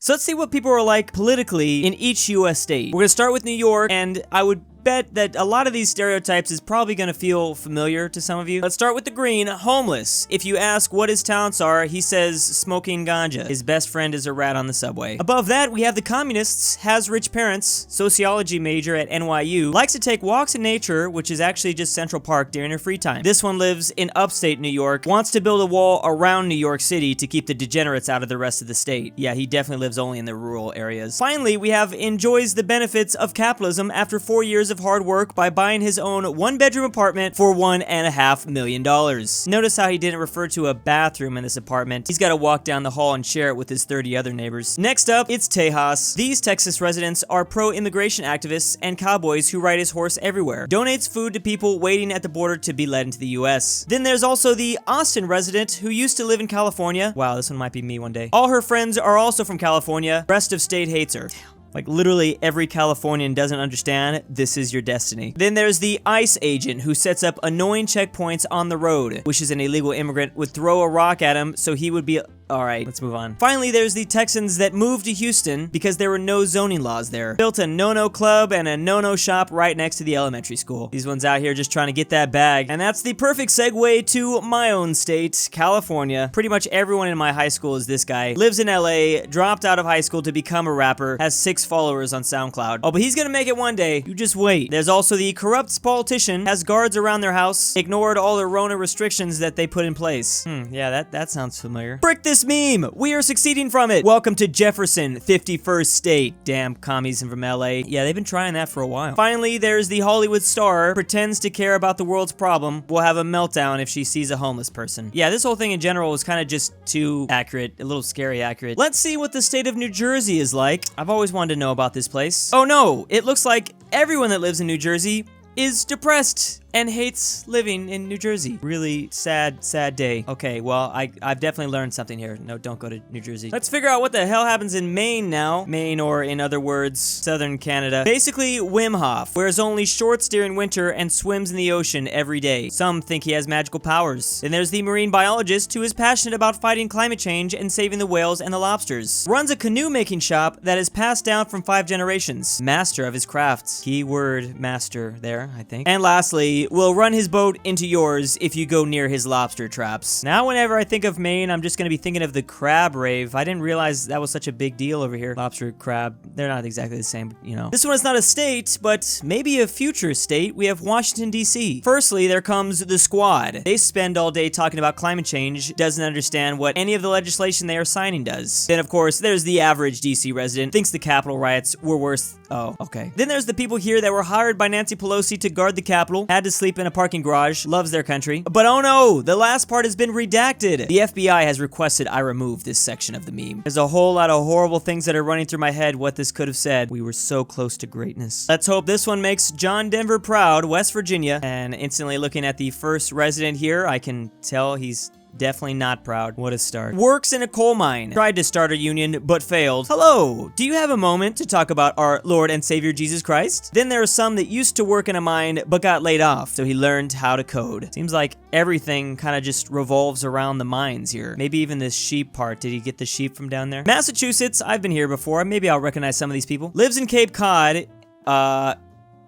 So let's see what people are like politically in each US state. We're gonna start with New York, and I would bet that a lot of these stereotypes is probably gonna feel familiar to some of you. Let's start with the green, homeless. If you ask what his talents are, he says smoking ganja. His best friend is a rat on the subway. Above that, we have the communists, has rich parents, sociology major at NYU, likes to take walks in nature, which is actually just Central Park during her free time. This one lives in upstate New York, wants to build a wall around New York City to keep the degenerates out of the rest of the state. Yeah, he definitely lives only in the rural areas. Finally, we have enjoys the benefits of capitalism after 4 years of hard work by buying his own 1-bedroom apartment for $1.5 million. Notice how he didn't refer to a bathroom in this apartment. He's got to walk down the hall and share it with his 30 other neighbors. Next up, it's Tejas. These Texas residents are pro-immigration activists and cowboys who ride his horse everywhere. Donates food to people waiting at the border to be led into the US. Then there's also the Austin resident who used to live in California. Wow, this one might be me one day. All her friends are also from California. Rest of state hates her. Like, literally every Californian doesn't understand, this is your destiny. Then there's the ICE agent who sets up annoying checkpoints on the road. Wishes an illegal immigrant would throw a rock at him so he would be... Alright, let's move on. Finally, there's the Texans that moved to Houston because there were no zoning laws there. Built a no-no club and a no-no shop right next to the elementary school. These ones out here just trying to get that bag. And that's the perfect segue to my own state, California. Pretty much everyone in my high school is this guy. Lives in LA, dropped out of high school to become a rapper, has 6 followers on SoundCloud. Oh, but he's gonna make it one day. You just wait. There's also the corrupt politician, has guards around their house, ignored all the Rona restrictions that they put in place. Yeah, that sounds familiar. Frick this meme! We are succeeding from it! Welcome to Jefferson, 51st state. Damn commies from LA. Yeah, they've been trying that for a while. Finally, there's the Hollywood star, pretends to care about the world's problem, will have a meltdown if she sees a homeless person. Yeah, this whole thing in general was kind of just too accurate, a little scary accurate. Let's see what the state of New Jersey is like. I've always wanted to know about this place. Oh no, it looks like everyone that lives in New Jersey is depressed and hates living in New Jersey. Really sad, sad day. Okay, well, I've definitely learned something here. No, don't go to New Jersey. Let's figure out what the hell happens in Maine now. Maine, or in other words, southern Canada. Basically, Wim Hof wears only shorts during winter and swims in the ocean every day. Some think he has magical powers. Then there's the marine biologist who is passionate about fighting climate change and saving the whales and the lobsters. Runs a canoe making shop that is passed down from 5 generations. Master of his crafts. Keyword master there, I think. And lastly, will run his boat into yours if you go near his lobster traps. Now whenever I think of Maine, I'm just gonna be thinking of the crab rave. I didn't realize that was such a big deal over here. Lobster, crab, they're not exactly the same, you know. This one is not a state, but maybe a future state. We have Washington, D.C. Firstly, there comes the squad. They spend all day talking about climate change, doesn't understand what any of the legislation they are signing does. Then of course, there's the average D.C. resident, thinks the Capitol riots were worse. Oh, okay. Then there's the people here that were hired by Nancy Pelosi to guard the Capitol, had to sleep in a parking garage, loves their country. But oh no, the last part has been redacted. The FBI has requested I remove this section of the meme. There's a whole lot of horrible things that are running through my head what this could have said. We were so close to greatness. Let's hope this one makes John Denver proud, West Virginia. And instantly looking at the first resident here, I can tell he's definitely not proud. What a start. Works in a coal mine. Tried to start a union, but failed. Hello, do you have a moment to talk about our Lord and Savior Jesus Christ? Then there are some that used to work in a mine, but got laid off, so he learned how to code. Seems like everything kind of just revolves around the mines here. Maybe even this sheep part. Did he get the sheep from down there? Massachusetts, I've been here before. Maybe I'll recognize some of these people. Lives in Cape Cod.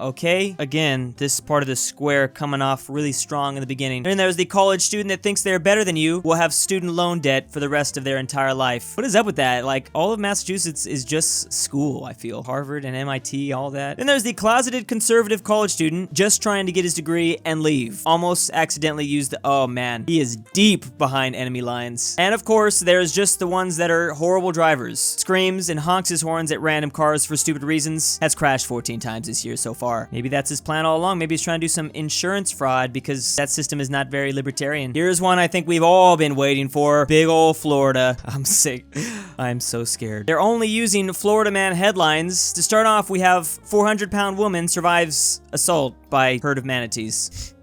Okay, again, this part of the square coming off really strong in the beginning. And there's the college student that thinks they're better than you, will have student loan debt for the rest of their entire life. What is up with that? Like, all of Massachusetts is just school, I feel. Harvard and MIT, all that. Then there's the closeted conservative college student, just trying to get his degree and leave. Almost accidentally used the, oh man, he is deep behind enemy lines. And of course, there's just the ones that are horrible drivers. Screams and honks his horns at random cars for stupid reasons. Has crashed 14 times this year so far. Maybe that's his plan all along. Maybe he's trying to do some insurance fraud because that system is not very libertarian. Here's one I think we've all been waiting for. Big ol' Florida. I'm sick. I'm so scared. They're only using Florida man headlines. To start off, we have 400-pound woman survives assault by herd of manatees.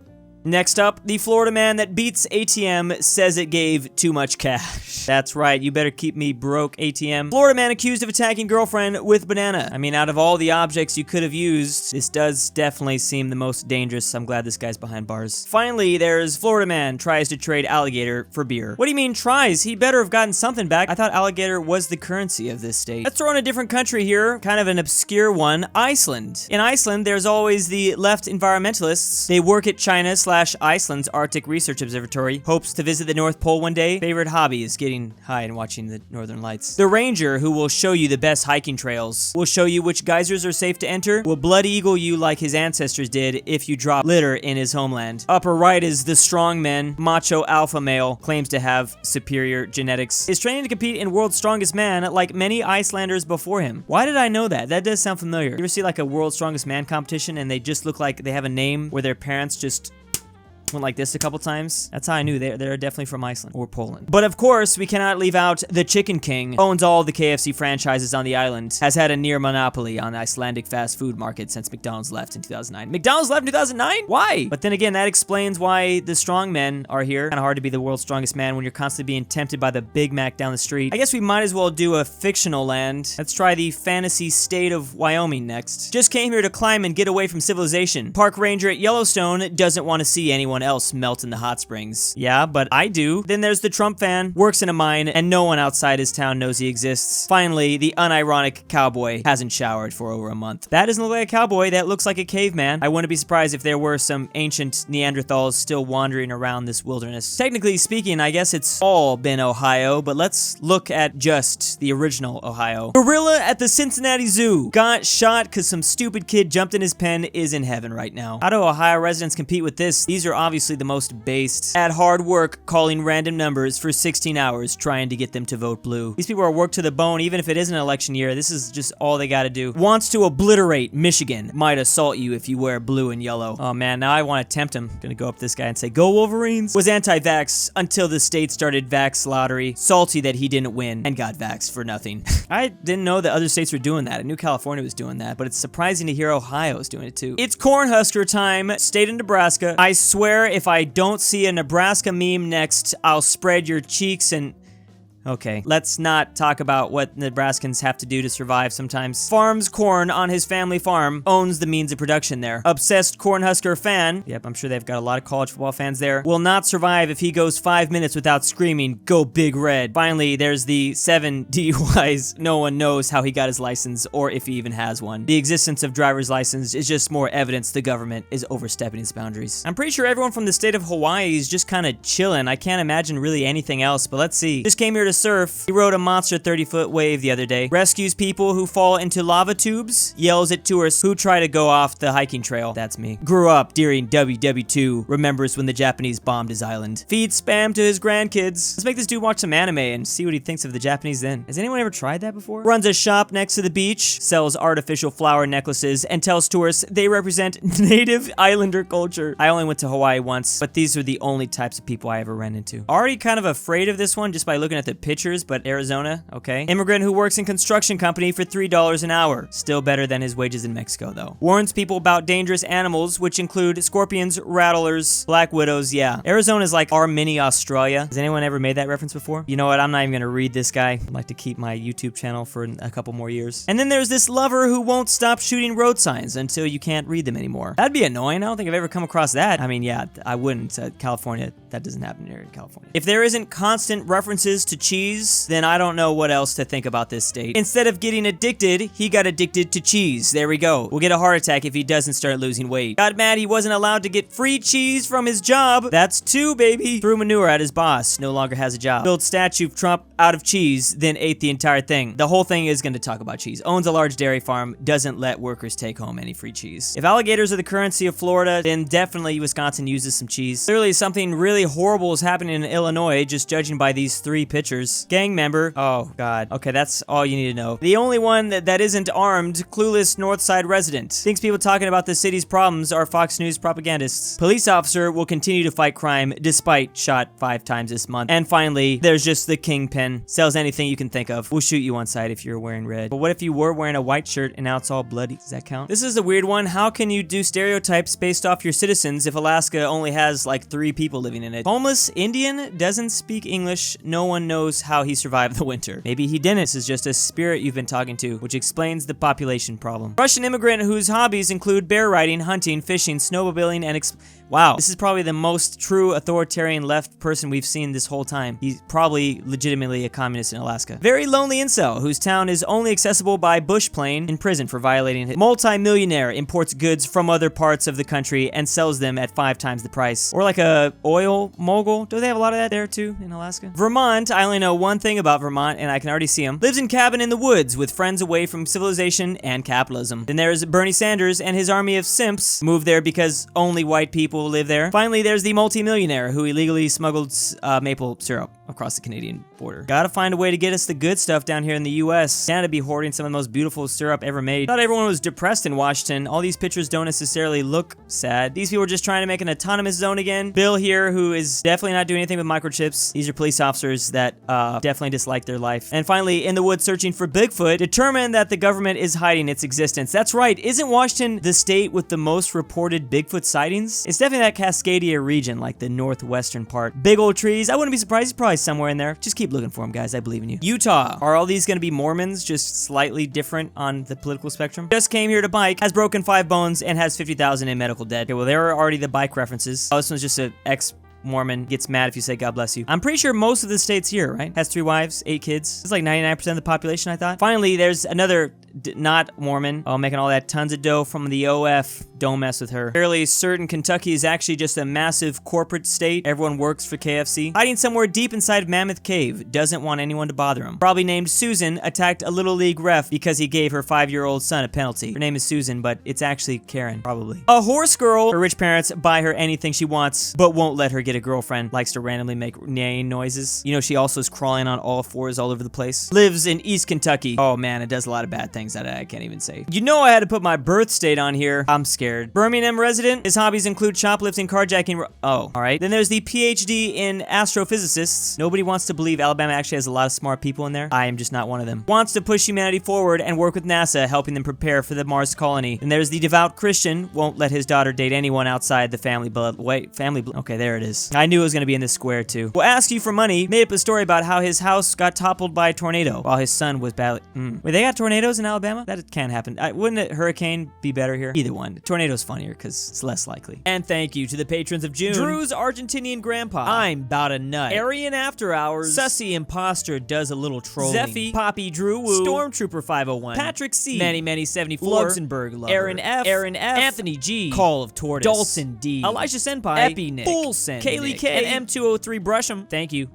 Next up, the Florida man that beats ATM says it gave too much cash. That's right, you better keep me broke, ATM. Florida man accused of attacking girlfriend with banana. I mean, out of all the objects you could have used, this does definitely seem the most dangerous. I'm glad this guy's behind bars. Finally, there's Florida man tries to trade alligator for beer. What do you mean tries? He better have gotten something back. I thought alligator was the currency of this state. Let's throw in a different country here, kind of an obscure one, Iceland. In Iceland, there's always the left environmentalists. They work at China/Iceland's Arctic Research Observatory. Hopes to visit the North Pole one day. Favorite hobby is getting high and watching the northern lights. The ranger who will show you the best hiking trails. Will show you which geysers are safe to enter. Will blood eagle you like his ancestors did if you drop litter in his homeland. Upper right is the strongman, macho alpha male, claims to have superior genetics. Is training to compete in World's Strongest Man like many Icelanders before him. Why did I know that? That does sound familiar. You ever see like a World's Strongest Man competition and they just look like they have a name where their parents just went like this a couple times? That's how I knew they're definitely from Iceland or Poland. But of course, we cannot leave out the Chicken King. Owns all the KFC franchises on the island. Has had a near monopoly on the Icelandic fast food market since McDonald's left in 2009. McDonald's left in 2009? Why? But then again, that explains why the strong men are here. Kind of hard to be the world's strongest man when you're constantly being tempted by the Big Mac down the street. I guess we might as well do a fictional land. Let's try the fantasy state of Wyoming next. Just came here to climb and get away from civilization. Park ranger at Yellowstone doesn't want to see anyone else melt in the hot springs. Yeah, but I do. Then there's the Trump fan, works in a mine, and no one outside his town knows he exists. Finally, the unironic cowboy hasn't showered for over a month. That doesn't look like a cowboy, that looks like a caveman. I wouldn't be surprised if there were some ancient Neanderthals still wandering around this wilderness. Technically speaking, I guess it's all been Ohio, but let's look at just the original Ohio. Gorilla at the Cincinnati Zoo got shot because some stupid kid jumped in his pen is in heaven right now. How do Ohio residents compete with this? These are obviously the most based at hard work calling random numbers for 16 hours trying to get them to vote blue. These people are worked to the bone even if it isn't an election year. This is just all they gotta do. Wants to obliterate Michigan. Might assault you if you wear blue and yellow. Oh man, now I want to tempt him. Gonna go up to this guy and say, go Wolverines. Was anti-vax until the state started vax lottery. Salty that he didn't win and got vaxxed for nothing. I didn't know that other states were doing that. I knew California was doing that, but it's surprising to hear Ohio is doing it too. It's Cornhusker time. State of Nebraska. I swear if I don't see a Nebraska meme next, I'll spread your cheeks and... Okay, let's not talk about what Nebraskans have to do to survive sometimes. Farms corn on his family farm, owns the means of production there. Obsessed Cornhusker fan, yep, I'm sure they've got a lot of college football fans there, will not survive if he goes 5 minutes without screaming, go Big Red. Finally, there's the 7 DUIs. No one knows how he got his license or if he even has one. The existence of driver's license is just more evidence the government is overstepping its boundaries. I'm pretty sure everyone from the state of Hawaii is just kind of chilling. I can't imagine really anything else, but let's see. Just came here to surf. He rode a monster 30-foot wave the other day. Rescues people who fall into lava tubes. Yells at tourists who try to go off the hiking trail. That's me. Grew up during WW2. Remembers when the Japanese bombed his island. Feeds spam to his grandkids. Let's make this dude watch some anime and see what he thinks of the Japanese then. Has anyone ever tried that before? Runs a shop next to the beach. Sells artificial flower necklaces and tells tourists they represent native islander culture. I only went to Hawaii once, but these are the only types of people I ever ran into. Already kind of afraid of this one just by looking at the pictures, but Arizona, okay. Immigrant who works in construction company for $3 an hour. Still better than his wages in Mexico, though. Warns people about dangerous animals, which include scorpions, rattlers, black widows, yeah. Arizona's like our mini Australia. Has anyone ever made that reference before? You know what, I'm not even gonna read this guy. I'd like to keep my YouTube channel for a couple more years. And then there's this lover who won't stop shooting road signs until you can't read them anymore. That'd be annoying. I don't think I've ever come across that. I mean, yeah, I wouldn't. California, that doesn't happen here in California. If there isn't constant references to cheese, then I don't know what else to think about this state. Instead of getting addicted, he got addicted to cheese. There we go. We'll get a heart attack if he doesn't start losing weight. Got mad he wasn't allowed to get free cheese from his job. That's 2, baby. Threw manure at his boss. No longer has a job. Built statue of Trump out of cheese, then ate the entire thing. The whole thing is going to talk about cheese. Owns a large dairy farm. Doesn't let workers take home any free cheese. If alligators are the currency of Florida, then definitely Wisconsin uses some cheese. Clearly something really horrible is happening in Illinois, just judging by these 3 pictures. protesters. Gang member. Oh, God. Okay, that's all you need to know. The only one that isn't armed, clueless Northside resident. Thinks people talking about the city's problems are Fox News propagandists. Police officer will continue to fight crime despite shot 5 times this month. And finally, there's just the kingpin. Sells anything you can think of. We'll shoot you on sight if you're wearing red. But what if you were wearing a white shirt and now it's all bloody? Does that count? This is a weird one. How can you do stereotypes based off your citizens if Alaska only has like 3 people living in it? Homeless Indian doesn't speak English. No one knows how he survived the winter. Maybe he didn't. This is just a spirit you've been talking to, which explains the population problem. Russian immigrant whose hobbies include bear riding, hunting, fishing, snowmobiling, and wow, this is probably the most true authoritarian left person we've seen this whole time. He's probably legitimately a communist in Alaska. Very lonely incel, whose town is only accessible by bush plane, in prison for violating it. Multi-millionaire, imports goods from other parts of the country and sells them at 5 times the price. Or like a oil mogul. Do they have a lot of that there too in Alaska? Vermont, I only know one thing about Vermont and I can already see him. Lives in cabin in the woods with friends away from civilization and capitalism. Then there's Bernie Sanders and his army of simps moved there because only white people live there. Finally, there's the multi-millionaire who illegally smuggled maple syrup across the Canadian border. Gotta find a way to get us the good stuff down here in the US. Canada be hoarding some of the most beautiful syrup ever made. Not everyone was depressed in Washington. All these pictures don't necessarily look sad. These people are just trying to make an autonomous zone again. Bill here, who is definitely not doing anything with microchips. These are police officers that definitely dislike their life. And finally, in the woods searching for Bigfoot, determined that the government is hiding its existence. That's right. Isn't Washington the state with the most reported Bigfoot sightings? It's definitely that Cascadia region, like the northwestern part. Big old trees. I wouldn't be surprised. He's probably somewhere in there. Just keep looking for him, guys. I believe in you. Utah. Are all these going to be Mormons, just slightly different on the political spectrum? Just came here to bike, has broken 5 bones, and has 50,000 in medical debt. Okay, well, there are already the bike references. Oh, this one's just an Mormon gets mad if you say God bless you. I'm pretty sure most of the state's here, right? Has 3 wives, 8 kids. It's like 99% of the population, I thought. Finally, there's another not Mormon. Oh, making all that tons of dough from the OF. Don't mess with her. Fairly certain Kentucky is actually just a massive corporate state. Everyone works for KFC. Hiding somewhere deep inside Mammoth Cave. Doesn't want anyone to bother him. Probably named Susan attacked a Little League ref because he gave her 5-year-old son a penalty. Her name is Susan, but it's actually Karen, probably. A horse girl. Her rich parents buy her anything she wants, but won't let her get a girlfriend. Likes to randomly make neighing noises. You know, she also is crawling on all 4s all over the place. Lives in East Kentucky. Oh man, it does a lot of bad things that I can't even say. You know I had to put my birth state on here. I'm scared. Birmingham resident. His hobbies include shoplifting, carjacking. Oh, all right. Then there's the PhD in astrophysicists. Nobody wants to believe Alabama actually has a lot of smart people in there. I am just not one of them. Wants to push humanity forward and work with NASA, helping them prepare for the Mars colony. And there's the devout Christian. Won't let his daughter date anyone outside the family blood. Wait, family blood. Okay, there it is. I knew it was going to be in this square too. Will ask you for money. Made up a story about how his house got toppled by a tornado while his son was battling. Wait, they got tornadoes in Alabama? That can't happen. Wouldn't a hurricane be better here? Either one. Tornado's funnier because it's less likely. And thank you to the patrons of June. Drew's Argentinian grandpa. I'm about a nut. AryanAfterHours. Sussy Imposter does a little trolling. Zeffi. Poppy Drew Woo. Stormtrooper 501. Patrick C. Many 74. LuxembourgLover. Aaron F. Anthony G. Call of Tortoise. Dalton D. Elijah Senpai. EpiNick. Full Send. Kaylee K. And M203 BrushEm. Thank you.